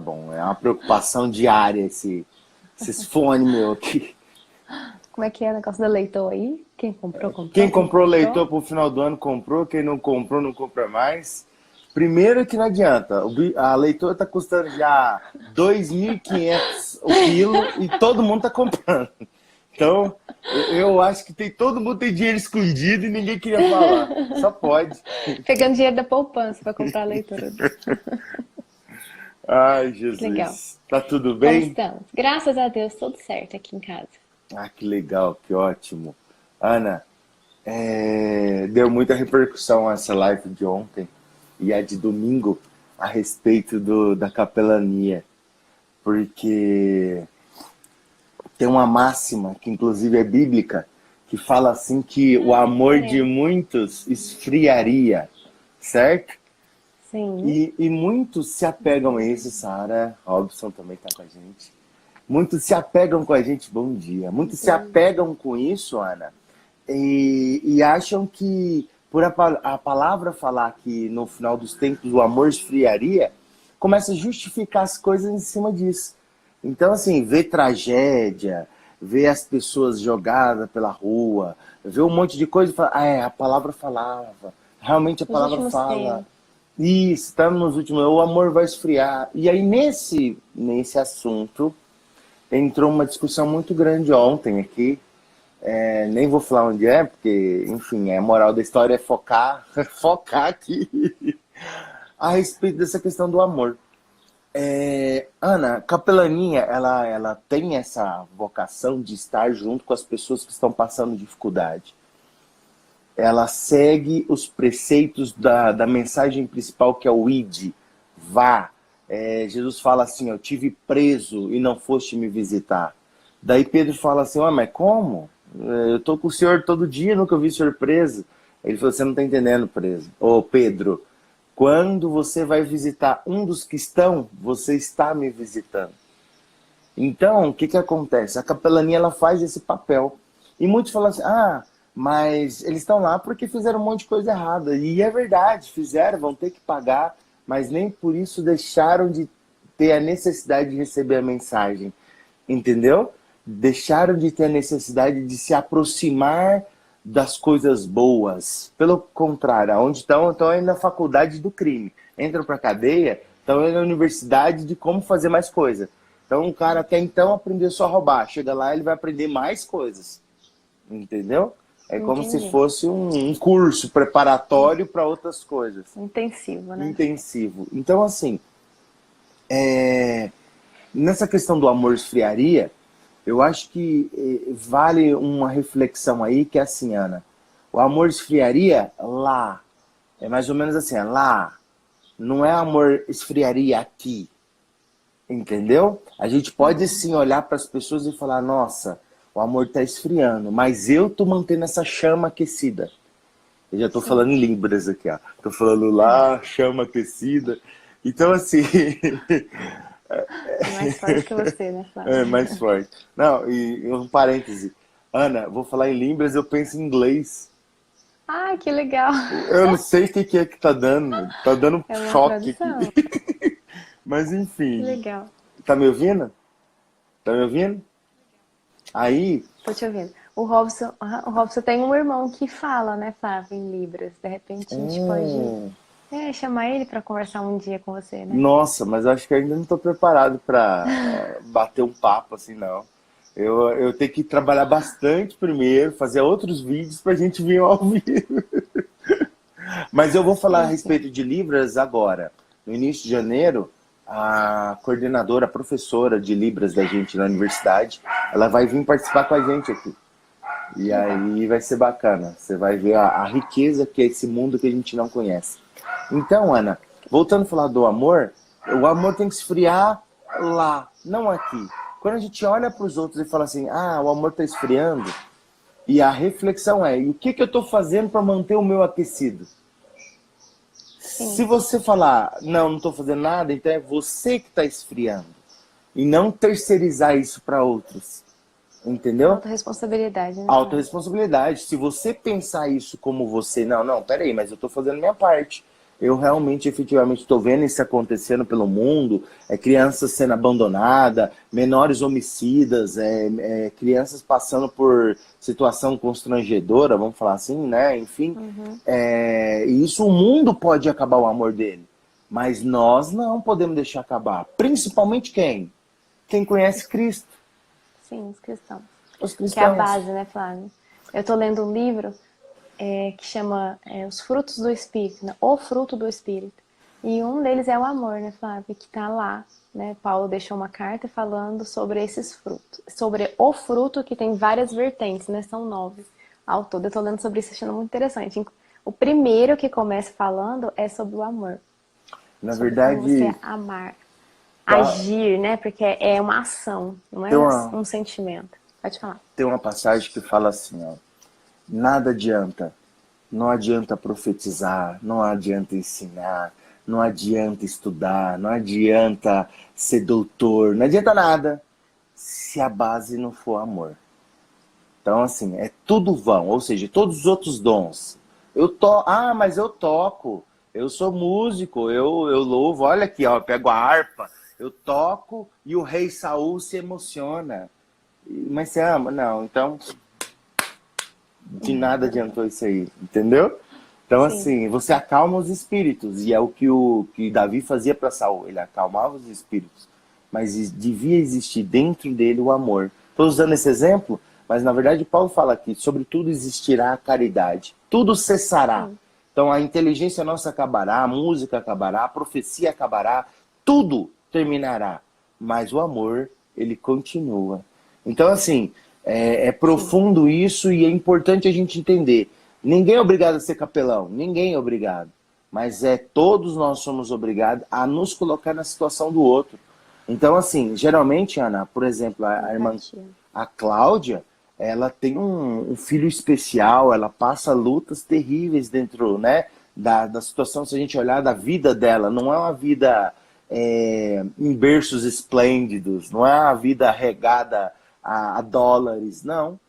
bom. É uma preocupação diária esses fones meu aqui. Como é que é o negócio da leitor aí? Quem comprou, comprou. Quem Quem não comprou leitor comprou. pro final do ano comprou, quem não comprou não compra mais. Primeiro que não adianta, a leitora tá custando já 2.500 o quilo e todo mundo tá comprando. Então, eu acho que todo mundo tem dinheiro escondido e ninguém queria falar. Só pode. Pegando dinheiro da poupança pra comprar a leitura. Ai, Que legal. Jesus. Tá tudo Como bem? estamos? Graças a Deus, tudo certo aqui em casa. Ah, que legal, que ótimo. Ana, deu muita repercussão essa live de ontem e a de domingo a respeito da capelania, porque tem uma máxima, que inclusive é bíblica, que fala assim que o amor de Diferente. muitos esfriaria, certo? Sim. E muitos se apegam a isso, Sara Robson também está com a gente. Muitos se apegam com a gente, bom dia. Muitos se apegam com isso, Ana, e acham que por a palavra falar que no final dos tempos o amor esfriaria, começa a justificar as coisas em cima disso. Então, assim, ver tragédia, ver as pessoas jogadas pela rua, ver um monte de coisa e falar, a palavra falava, realmente a Nos palavra últimos fala. tempos. Isso, estamos nos últimos, o amor vai esfriar. E aí, nesse assunto, entrou uma discussão muito grande ontem aqui. Nem vou falar onde é, porque, enfim, a moral da história é focar, focar aqui a respeito dessa questão do amor. Ana, capelania, ela tem essa vocação de estar junto com as pessoas que estão passando dificuldade. Ela segue os preceitos da mensagem principal, que é o id, vá. Jesus fala assim, eu tive preso e não foste me visitar. Daí Pedro fala assim, mas como? Eu estou com o senhor todo dia, nunca vi o senhor preso. Ele falou, você não está entendendo, preso. Ô Pedro, quando você vai visitar um dos que estão, você está me visitando. Então, o que acontece? A capelania ela faz esse papel. E muitos falam assim, mas eles estão lá porque fizeram um monte de coisa errada. E é verdade, fizeram, vão ter que pagar, mas nem por isso deixaram de ter a necessidade de receber a mensagem. Entendeu? Deixaram de ter a necessidade de se aproximar das coisas boas. Pelo contrário, onde estão aí na faculdade do crime. Entram para a cadeia, estão aí na universidade de como fazer mais coisa. Então o cara até então aprendeu só a roubar. Chega lá, ele vai aprender mais coisas. Entendeu? É como se Entendi. fosse um curso preparatório para outras coisas. Intensivo, né? Intensivo. Então, assim, nessa questão do amor esfriaria, eu acho que vale uma reflexão aí, que é assim, Ana. O amor esfriaria lá. É mais ou menos assim, lá. Não é amor esfriaria aqui. Entendeu? A gente pode sim olhar para as pessoas e falar, nossa, o amor está esfriando, mas eu tô mantendo essa chama aquecida. Eu já estou Sim. falando em libras aqui, ó. Tô falando lá, chama aquecida. Então, assim, É mais forte que você, né, é Flávia? mais forte. Não, e um parêntese. Ana, vou falar em libras, eu penso em inglês. Ai, que legal. Eu não sei o que é que tá dando. Tá dando um É uma choque aqui. tradução. Mas Que enfim. legal. Tá me ouvindo? Tá me ouvindo? Aí, Tô te ouvindo. O Robson tem um irmão que fala, né, Flávia, em Libras. De repente a gente pode chamar ele pra conversar um dia com você, né? nossa, mas eu acho que ainda não tô preparado pra bater um papo assim, não. Eu tenho que trabalhar bastante primeiro, fazer outros vídeos pra gente vir ao vivo. Mas eu vou falar a Sim, sim. respeito de Libras agora. No início de janeiro, a coordenadora, a professora de Libras da gente na universidade, ela vai vir participar com a gente aqui. E Legal. aí vai ser bacana. Você vai ver a riqueza que é esse mundo que a gente não conhece. Então, Ana, voltando a falar do amor, o amor tem que esfriar lá, não aqui. Quando a gente olha para os outros e fala assim, o amor está esfriando, e a reflexão é, e o que eu estou fazendo para manter o meu aquecido? Se Sim. você falar, não estou fazendo nada, então é você que está esfriando. E não terceirizar isso para outros. Entendeu? Autoresponsabilidade, né, Flávia? Autoresponsabilidade. Se você pensar isso como você, não, peraí, mas eu estou fazendo minha parte. Eu realmente, efetivamente, estou vendo isso acontecendo pelo mundo, crianças sendo abandonadas, menores homicidas, crianças passando por situação constrangedora, vamos falar assim, né? Enfim, e isso o mundo pode acabar o amor dele, mas nós não podemos deixar acabar. Principalmente quem? Quem conhece Cristo. Sim, os cristãos. Os Que é a cristãos. base, né, Flávio? Eu tô lendo um livro que chama Os Frutos do Espírito, né? O Fruto do Espírito. E um deles é o amor, né, Flávio? Que tá lá, né? Paulo deixou uma carta falando sobre esses frutos. Sobre o fruto que tem várias vertentes, né? São 9 ao todo. Eu tô lendo sobre isso, achando muito interessante. O primeiro que começa falando é sobre o amor. Na Sobre como verdade, você amar. tá, Agir, né? Porque é uma ação, não é um sentimento. Pode falar. tem uma passagem que fala assim, ó, nada adianta, não adianta profetizar, não adianta ensinar, não adianta estudar, não adianta ser doutor, não adianta nada se a base não for amor. Então, assim, é tudo vão, ou seja, todos os outros dons. Mas eu toco, eu sou músico, eu louvo, olha aqui, ó, eu pego a harpa, eu toco e o rei Saul se emociona. Mas você ama? Não, então de nada adiantou isso aí, entendeu? Então, Sim. assim, você acalma os espíritos, e é o que Davi fazia para Saul, ele acalmava os espíritos, mas devia existir dentro dele o amor. Estou usando esse exemplo, mas na verdade Paulo fala aqui, sobretudo existirá a caridade, tudo cessará. Sim. Então a inteligência nossa acabará, a música acabará, a profecia acabará, tudo terminará, mas o amor, ele continua. Então, assim, é profundo isso e é importante a gente entender. Ninguém é obrigado a ser capelão, ninguém é obrigado. Mas todos nós somos obrigados a nos colocar na situação do outro. Então, assim, geralmente, Ana, por exemplo, a irmã, a Cláudia, ela tem um filho especial, ela passa lutas terríveis dentro, né, da situação, se a gente olhar da vida dela, não é uma vida em berços esplêndidos, não é uma vida regada a dólares, não.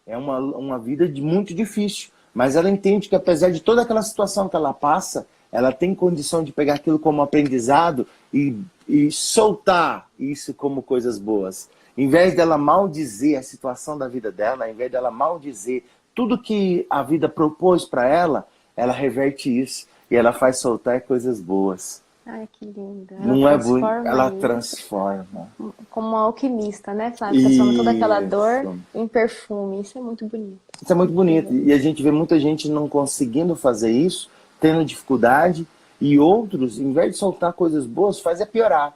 É uma vida muito difícil. Mas ela entende que apesar de toda aquela situação que ela passa, ela tem condição de pegar aquilo como aprendizado e soltar isso como coisas boas. Em vez dela maldizer a situação da vida dela, em vez dela maldizer tudo que a vida propôs para ela reverte isso e ela faz soltar coisas boas. Ai, que linda. Não é bonito, ela transforma. Como uma alquimista, né, Flávia? Transforma toda aquela dor em perfume. Isso é muito bonito. Isso é muito bonito. E a gente vê muita gente não conseguindo fazer isso, tendo dificuldade, e outros, em vez de soltar coisas boas, faz piorar.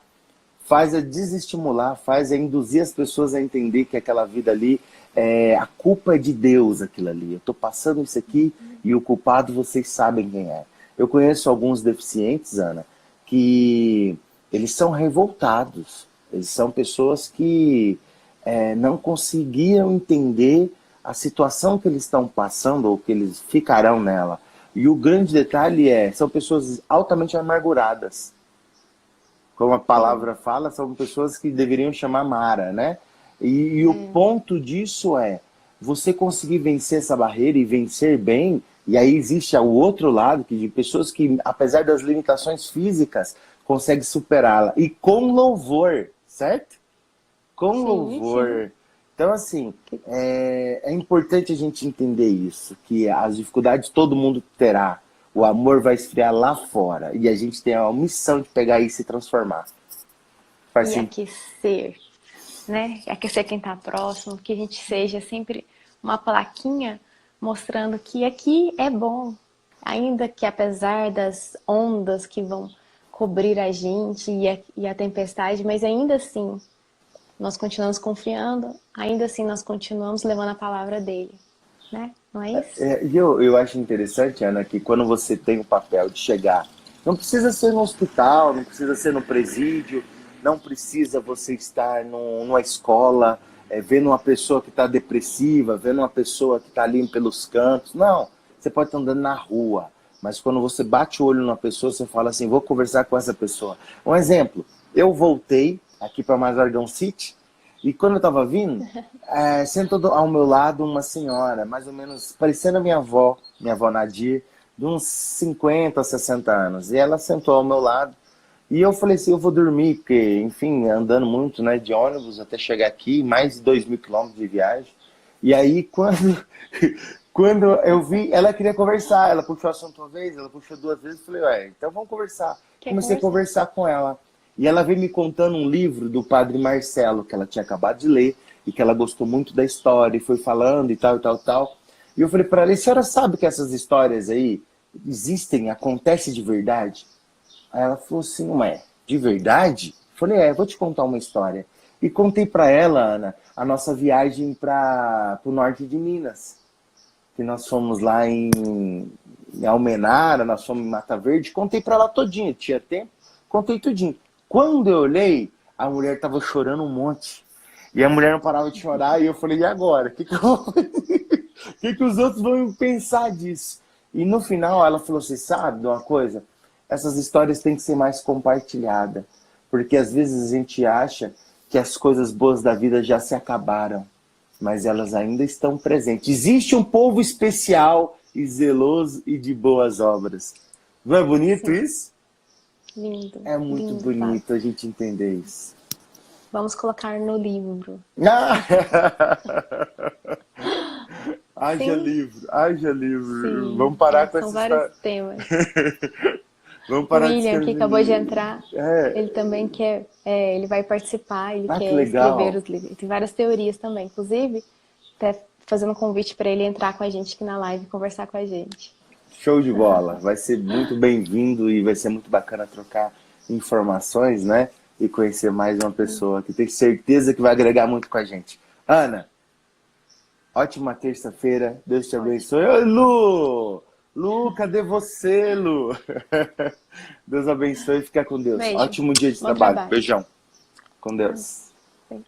Faz desestimular, faz induzir as pessoas a entender que aquela vida ali, a culpa é de Deus, aquilo ali. Eu estou passando isso aqui e o culpado vocês sabem quem é. Eu conheço alguns deficientes, Ana, que eles são revoltados. Eles são pessoas que não conseguiam entender a situação que eles estão passando ou que eles ficarão nela. E o grande detalhe são pessoas altamente amarguradas. Como a palavra fala, são pessoas que deveriam chamar Mara, né? E o ponto disso você conseguir vencer essa barreira e vencer bem, e aí existe o outro lado, de pessoas que, apesar das limitações físicas, conseguem superá-la. E com louvor, certo? Com louvor. Sim. Então, assim, é importante a gente entender isso, que as dificuldades todo mundo terá. O amor vai esfriar lá fora. E a gente tem a missão de pegar isso e transformar. E aquecer, né? Aquecer quem está próximo, que a gente seja sempre uma plaquinha mostrando que aqui é bom. Ainda que apesar das ondas que vão cobrir a gente e a tempestade, mas ainda assim nós continuamos confiando, ainda assim nós continuamos levando a palavra dele. Né? Não é isso? Eu acho interessante, Ana, que quando você tem o papel de chegar, não precisa ser no hospital, não precisa ser no presídio, não precisa você estar numa escola, vendo uma pessoa que está depressiva, vendo uma pessoa que está ali pelos cantos. Não, você pode estar andando na rua, mas quando você bate o olho numa pessoa, você fala assim, vou conversar com essa pessoa. Um exemplo, eu voltei aqui para Mazargão City, e quando eu estava vindo, sentou ao meu lado uma senhora, mais ou menos parecendo a minha avó Nadir, de uns 50, 60 anos. E ela sentou ao meu lado. E eu falei assim, eu vou dormir, porque, enfim, andando muito, né, de ônibus até chegar aqui, mais de 2.000 quilômetros de viagem. E aí, quando eu vi, ela queria conversar. Ela puxou o assunto uma vez, ela puxou duas vezes. Falei, ué, então vamos conversar. Comecei a conversar com ela. E ela veio me contando um livro do Padre Marcelo, que ela tinha acabado de ler, e que ela gostou muito da história, e foi falando e tal, e tal, e tal. E eu falei para ela, e a senhora sabe que essas histórias aí existem, acontecem de verdade? Aí ela falou assim, ué, de verdade? Eu falei, vou te contar uma história. E contei para ela, Ana, a nossa viagem para o norte de Minas. Que nós fomos lá em Almenara, nós fomos em Mata Verde. Contei para ela todinha, tinha tempo, contei tudinho. Quando eu olhei, a mulher tava chorando um monte. E a mulher não parava de chorar, e eu falei, e agora? O que que os outros vão pensar disso? E no final ela falou assim, sabe de uma coisa? Essas histórias têm que ser mais compartilhadas. Porque às vezes a gente acha que as coisas boas da vida já se acabaram, mas elas ainda estão presentes. Existe um povo especial e zeloso e de boas obras. Não é bonito isso? Lindo. É muito lindo, bonito tá? a gente entender isso. Vamos colocar no livro. Haja Sim, livro, haja livro. sim. Vamos parar com São essa vários história. temas. Vamos O parar de William, que escrever acabou de livro. entrar, ele também quer, ele vai participar, ele Que quer escrever legal. os livros. Tem várias teorias também, inclusive, até fazendo um convite para ele entrar com a gente aqui na live e conversar com a gente. Show de bola. Vai ser muito bem-vindo e vai ser muito bacana trocar informações, né? E conhecer mais uma pessoa que tenho certeza que vai agregar muito com a gente. Ana, ótima terça-feira. Deus te abençoe. Oi, Lu! Lu, cadê você, Lu? Deus abençoe e fica com Deus. Beijo. Ótimo dia de Bom trabalho. trabalho. Beijão. Com Deus. Beijo.